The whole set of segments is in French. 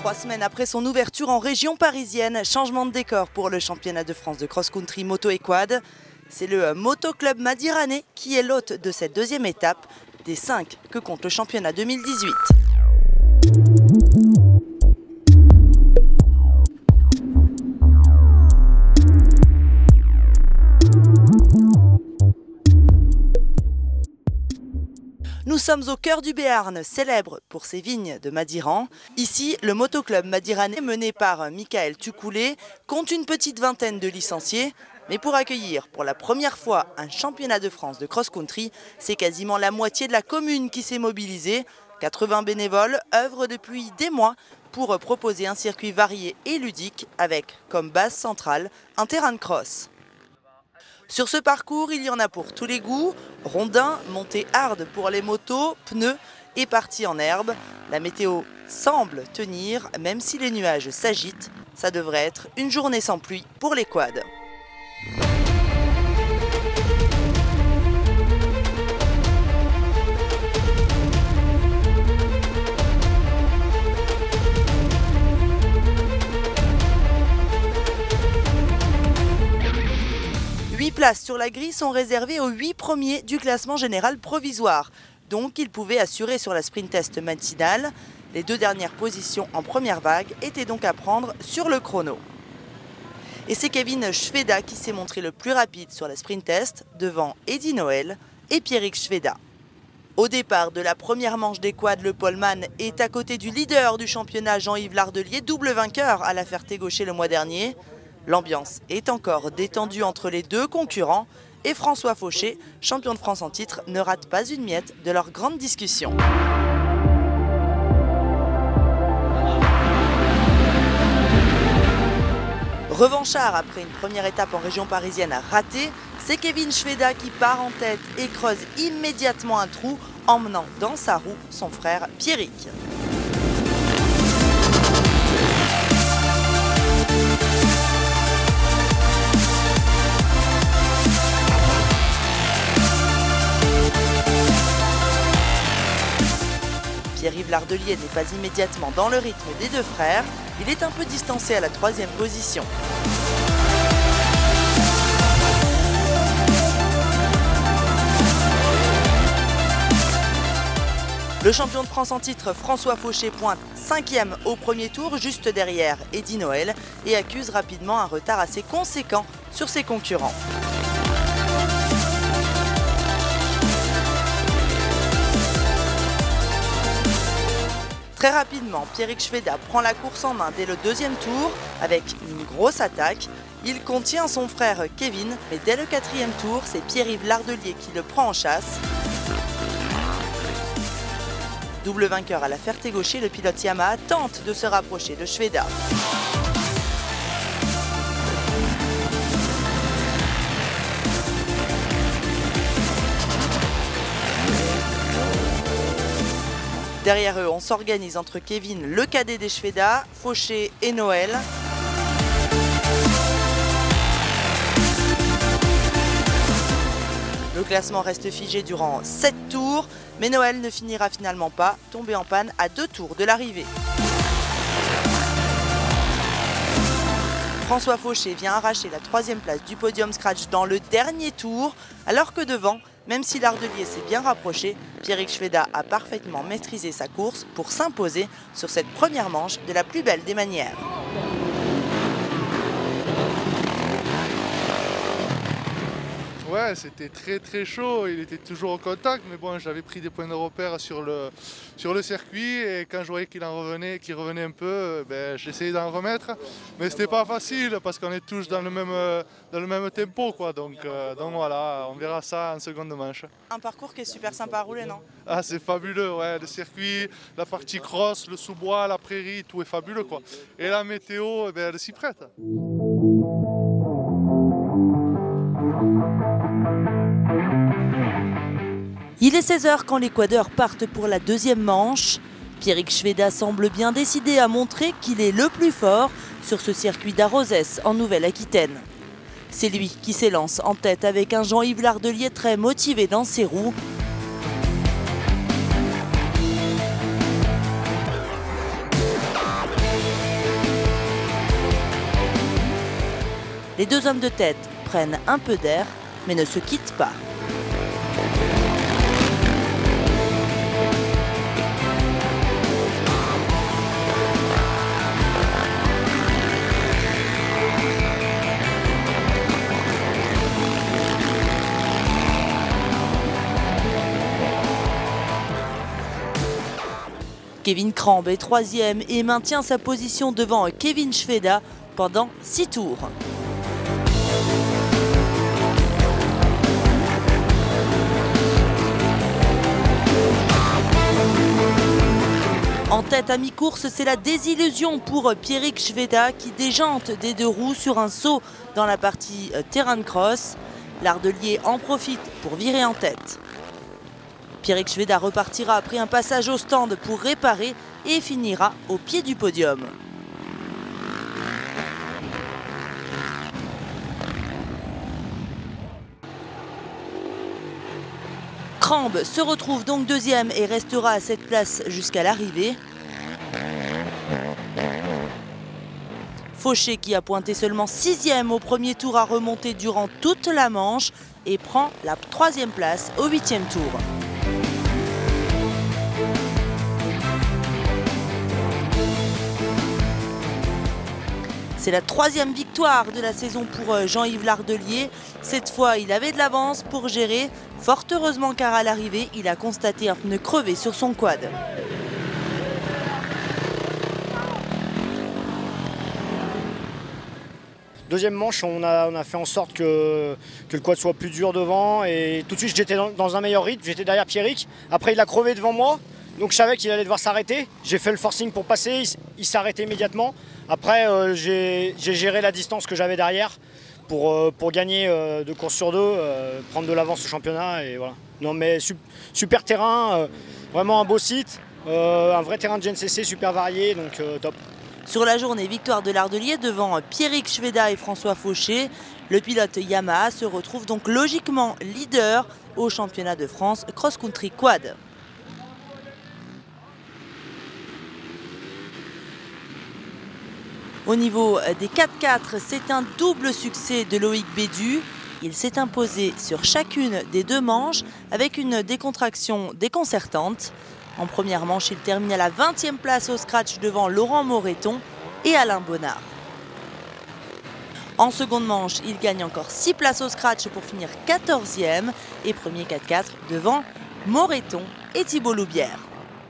3 semaines après son ouverture en région parisienne, changement de décor pour le championnat de France de cross-country moto et quad. C'est le Motoclub Madiranais qui est l'hôte de cette deuxième étape des 5 que compte le championnat 2018. Nous sommes au cœur du Béarn, célèbre pour ses vignes de Madiran. Ici, le Motoclub Madiranais, mené par Michael Tucoulé, compte une petite vingtaine de licenciés. Mais pour accueillir pour la première fois un championnat de France de cross-country, c'est quasiment la moitié de la commune qui s'est mobilisée. 80 bénévoles œuvrent depuis des mois pour proposer un circuit varié et ludique avec comme base centrale un terrain de cross. Sur ce parcours, il y en a pour tous les goûts, rondins, montées hard pour les motos, pneus et parties en herbe. La météo semble tenir, même si les nuages s'agitent. Ça devrait être une journée sans pluie pour les quads. 8 places sur la grille sont réservées aux 8 premiers du classement général provisoire. Donc ils pouvaient assurer sur la sprint test matinale. Les 2 dernières positions en première vague étaient donc à prendre sur le chrono. Et c'est Kevin Schweda qui s'est montré le plus rapide sur la sprint test devant Eddy Noël et Pierrick Schweda. Au départ de la première manche des quads, le poleman est à côté du leader du championnat Jean-Yves Lardelier, double vainqueur à la Ferté-Gaucher le mois dernier. L'ambiance est encore détendue entre les 2 concurrents et François Fauché, champion de France en titre, ne rate pas une miette de leur grande discussion. Revanchard après une première étape en région parisienne ratée, c'est Kevin Schweda qui part en tête et creuse immédiatement un trou, emmenant dans sa roue son frère Pierrick. Pierre-Yves Lardelier n'est pas immédiatement dans le rythme des 2 frères. Il est un peu distancé à la 3e position. Le champion de France en titre, François Fauché, pointe 5e au premier tour, juste derrière Eddy Noël, et accuse rapidement un retard assez conséquent sur ses concurrents. Très rapidement, Pierrick Schweda prend la course en main dès le 2e tour avec une grosse attaque. Il contient son frère Kevin, mais dès le 4e tour, c'est Pierre-Yves Lardelier qui le prend en chasse. Double vainqueur à la Ferté-Gaucher, le pilote Yamaha tente de se rapprocher de Schweda. Derrière eux, on s'organise entre Kevin, le cadet des Schweda, Fauché et Noël. Le classement reste figé durant 7 tours, mais Noël ne finira finalement pas, tombé en panne à 2 tours de l'arrivée. François Fauché vient arracher la 3e place du podium scratch dans le dernier tour, alors que devant, même si Lardelier s'est bien rapproché, Pierrick Schweda a parfaitement maîtrisé sa course pour s'imposer sur cette première manche de la plus belle des manières. Ouais, c'était très chaud, il était toujours au contact, mais bon, j'avais pris des points de repère sur le circuit et quand je voyais qu'il revenait un peu, j'essayais d'en remettre, mais c'était pas facile parce qu'on est tous dans le même tempo, quoi. Donc voilà, on verra ça en seconde manche. Un parcours qui est super sympa à rouler, non? Ah, c'est fabuleux, ouais, le circuit, la partie cross, le sous-bois, la prairie, tout est fabuleux, quoi. Et la météo, elle s'y prête. Il est 16 h quand les quadeurs partent pour la 2e manche. Pierrick Schweda semble bien décidé à montrer qu'il est le plus fort sur ce circuit d'Arrozès en Nouvelle-Aquitaine. C'est lui qui s'élance en tête avec un Jean-Yves Lardelier très motivé dans ses roues. Les deux hommes de tête prennent un peu d'air, mais ne se quittent pas. Kevin Kramb est troisième et maintient sa position devant Kevin Šveda pendant 6 tours. En tête à mi-course, c'est la désillusion pour Pierrick Šveda qui déjante des deux roues sur un saut dans la partie terrain de cross. L'Ardelier en profite pour virer en tête. Pierrick Šveda repartira après un passage au stand pour réparer et finira au pied du podium. Kramb se retrouve donc deuxième et restera à cette place jusqu'à l'arrivée. Fauché, qui a pointé seulement 6e au premier tour, a remonté durant toute la manche et prend la 3e place au 8e tour. C'est la 3e victoire de la saison pour Jean-Yves L'Ardelier. Cette fois, il avait de l'avance pour gérer. Fort heureusement, car à l'arrivée, il a constaté un pneu crevé sur son quad. Deuxième manche, on a fait en sorte que le quad soit plus dur devant. Et tout de suite, j'étais dans un meilleur rythme. J'étais derrière Pierrick. Après, il a crevé devant moi. Donc je savais qu'il allait devoir s'arrêter. J'ai fait le forcing pour passer. Il s'est arrêté immédiatement. Après, j'ai géré la distance que j'avais derrière pour gagner 2 courses sur 2, prendre de l'avance au championnat. Et voilà. Non, mais super terrain, vraiment un beau site, un vrai terrain de GNCC super varié, donc top. Sur la journée, victoire de L'Ardelier devant Pierrick Šveda et François Fauché. Le pilote Yamaha se retrouve donc logiquement leader au championnat de France cross-country quad. Au niveau des 4x4, c'est un double succès de Loïc Bédu. Il s'est imposé sur chacune des 2 manches avec une décontraction déconcertante. En première manche, il termine à la 20e place au scratch devant Laurent Moreton et Alain Bonnard. En seconde manche, il gagne encore 6 places au scratch pour finir 14e et premier 4x4 devant Moreton et Thibault Loubière.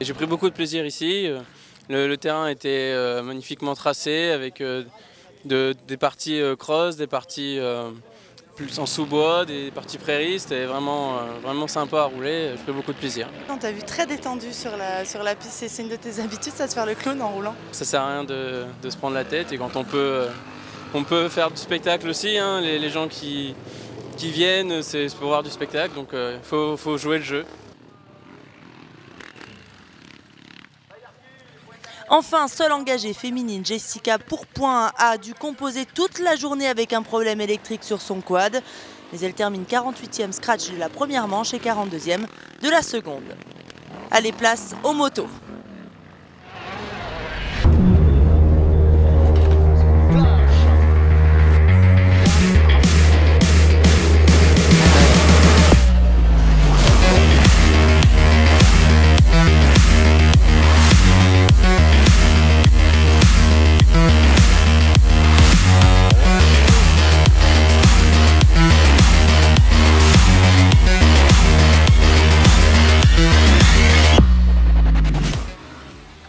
J'ai pris beaucoup de plaisir ici. Le terrain était magnifiquement tracé avec des parties cross, des parties plus en sous-bois, des parties prairies. C'était vraiment sympa à rouler. J'ai pris beaucoup de plaisir. On t'a vu très détendu sur la piste. C'est une de tes habitudes, ça, de faire le clown en roulant? Ça sert à rien de se prendre la tête. Et quand on peut faire du spectacle aussi, hein, les gens qui viennent, c'est pour voir du spectacle. Donc il faut jouer le jeu. Enfin, seule engagée féminine, Jessica Pourpoint a dû composer toute la journée avec un problème électrique sur son quad. Mais elle termine 48e scratch de la première manche et 42e de la seconde. Allez, place aux motos.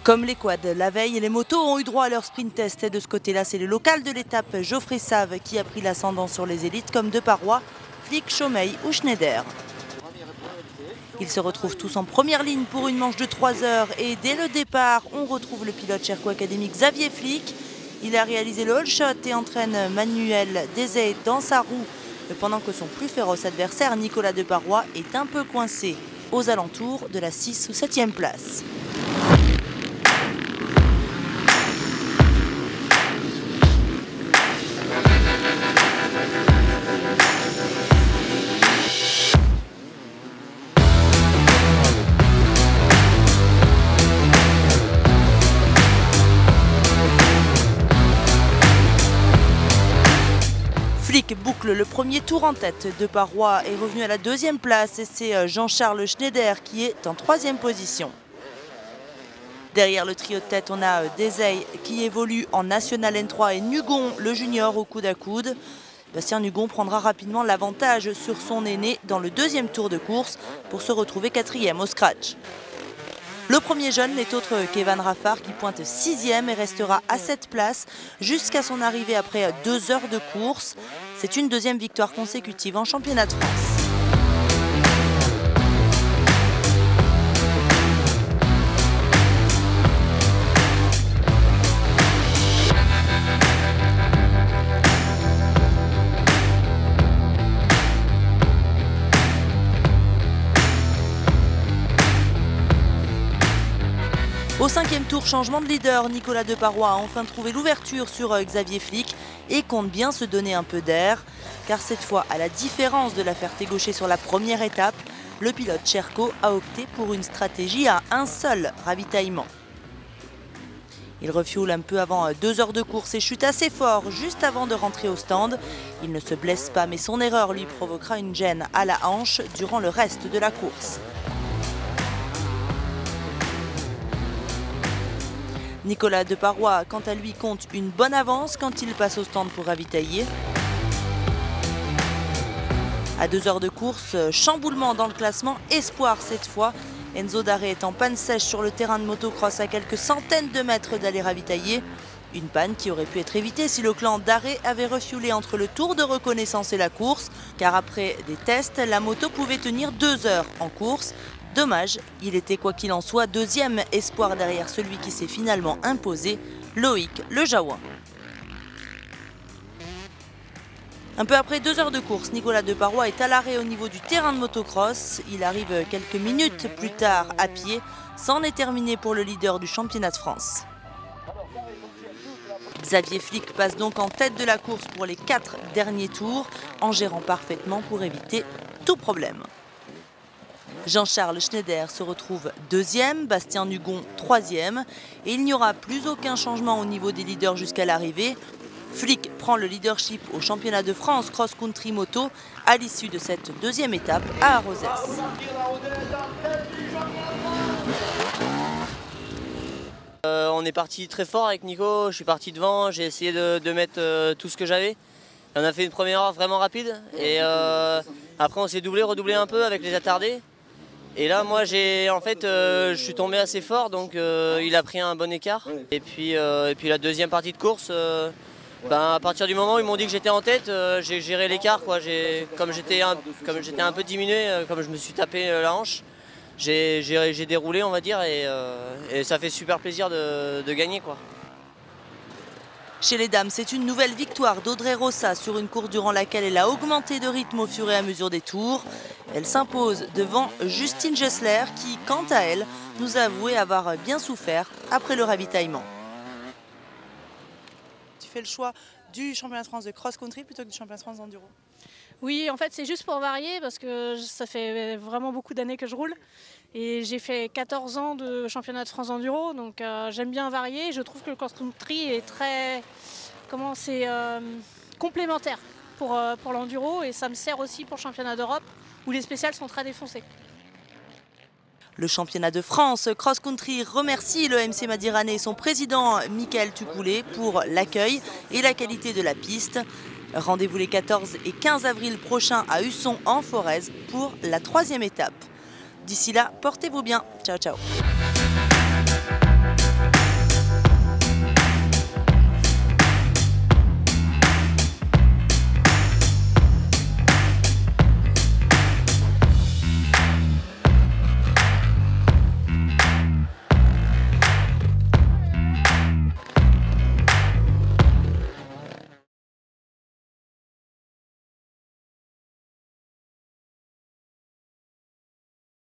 Comme les quads, la veille, les motos ont eu droit à leur sprint test. Et de ce côté-là, c'est le local de l'étape, Geoffrey Save, qui a pris l'ascendant sur les élites comme Deparoy, Flick, Chaumeil ou Schneider. Ils se retrouvent tous en première ligne pour une manche de 3 heures. Et dès le départ, on retrouve le pilote Cherco Académique Xavier Flick. Il a réalisé le all shot et entraîne Manuel Dezay dans sa roue, pendant que son plus féroce adversaire, Nicolas Deparoy, est un peu coincé aux alentours de la 6 ou 7e place. Flick boucle le premier tour en tête. Deparoy est revenu à la deuxième place et c'est Jean-Charles Schneider qui est en troisième position. Derrière le trio de tête, on a Desailles qui évolue en National N3 et Nugon, le junior, au coude à coude. Bastien Nugon prendra rapidement l'avantage sur son aîné dans le deuxième tour de course pour se retrouver quatrième au scratch. Le premier jeune n'est autre qu'Evan Raffard qui pointe 6e et restera à cette place jusqu'à son arrivée après 2 heures de course. C'est une deuxième victoire consécutive en championnat de France. Au 5e tour, changement de leader, Nicolas Deparoy a enfin trouvé l'ouverture sur Xavier Flick et compte bien se donner un peu d'air. Car cette fois, à la différence de la Ferté-Gaucher sur la première étape, le pilote Cherko a opté pour une stratégie à un seul ravitaillement. Il refuel un peu avant 2 heures de course et chute assez fort juste avant de rentrer au stand. Il ne se blesse pas mais son erreur lui provoquera une gêne à la hanche durant le reste de la course. Nicolas Deparoy, quant à lui, compte une bonne avance quand il passe au stand pour ravitailler. À 2 heures de course, chamboulement dans le classement, espoir cette fois. Enzo Daré est en panne sèche sur le terrain de motocross à quelques centaines de mètres d'aller ravitailler. Une panne qui aurait pu être évitée si le clan Daré avait refuelé entre le tour de reconnaissance et la course, car après des tests, la moto pouvait tenir 2 heures en course. Dommage, il était quoi qu'il en soit deuxième espoir derrière celui qui s'est finalement imposé, Loïc Le Jaouin. Un peu après 2 heures de course, Nicolas Deparoy est à l'arrêt au niveau du terrain de motocross. Il arrive quelques minutes plus tard à pied. C'en est terminé pour le leader du championnat de France. Xavier Flick passe donc en tête de la course pour les 4 derniers tours, en gérant parfaitement pour éviter tout problème. Jean-Charles Schneider se retrouve 2e, Bastien Nugon 3e et il n'y aura plus aucun changement au niveau des leaders jusqu'à l'arrivée. Flick prend le leadership au championnat de France cross-country moto à l'issue de cette 2e étape à Arrozès. On est parti très fort avec Nico, je suis parti devant, j'ai essayé de mettre tout ce que j'avais. On a fait une première heure vraiment rapide et après on s'est redoublé un peu avec les attardés. Et là, moi, je suis tombé assez fort, donc il a pris un bon écart. Et puis la deuxième partie de course, à partir du moment où ils m'ont dit que j'étais en tête, j'ai géré l'écart. Comme j'étais un peu diminué, comme je me suis tapé la hanche, j'ai déroulé, on va dire, et ça fait super plaisir de gagner, quoi. Chez les dames, c'est une nouvelle victoire d'Audrey Rossa sur une course durant laquelle elle a augmenté de rythme au fur et à mesure des tours. Elle s'impose devant Justine Gessler qui, quant à elle, nous a avoué avoir bien souffert après le ravitaillement. Tu fais le choix du championnat de France de cross-country plutôt que du championnat de France d'enduro? Oui, en fait, c'est juste pour varier parce que ça fait vraiment beaucoup d'années que je roule. Et j'ai fait 14 ans de championnat de France d'enduro, donc j'aime bien varier. Je trouve que le cross-country est très complémentaire pour l'enduro et ça me sert aussi pour le championnat d'Europe où les spéciales sont très défoncées. Le championnat de France cross-country remercie le MC Madirane et son président Michael Tucoulé pour l'accueil et la qualité de la piste. Rendez-vous les 14 et 15 avril prochains à Husson en Forez pour la 3e étape. D'ici là, portez-vous bien. Ciao, ciao.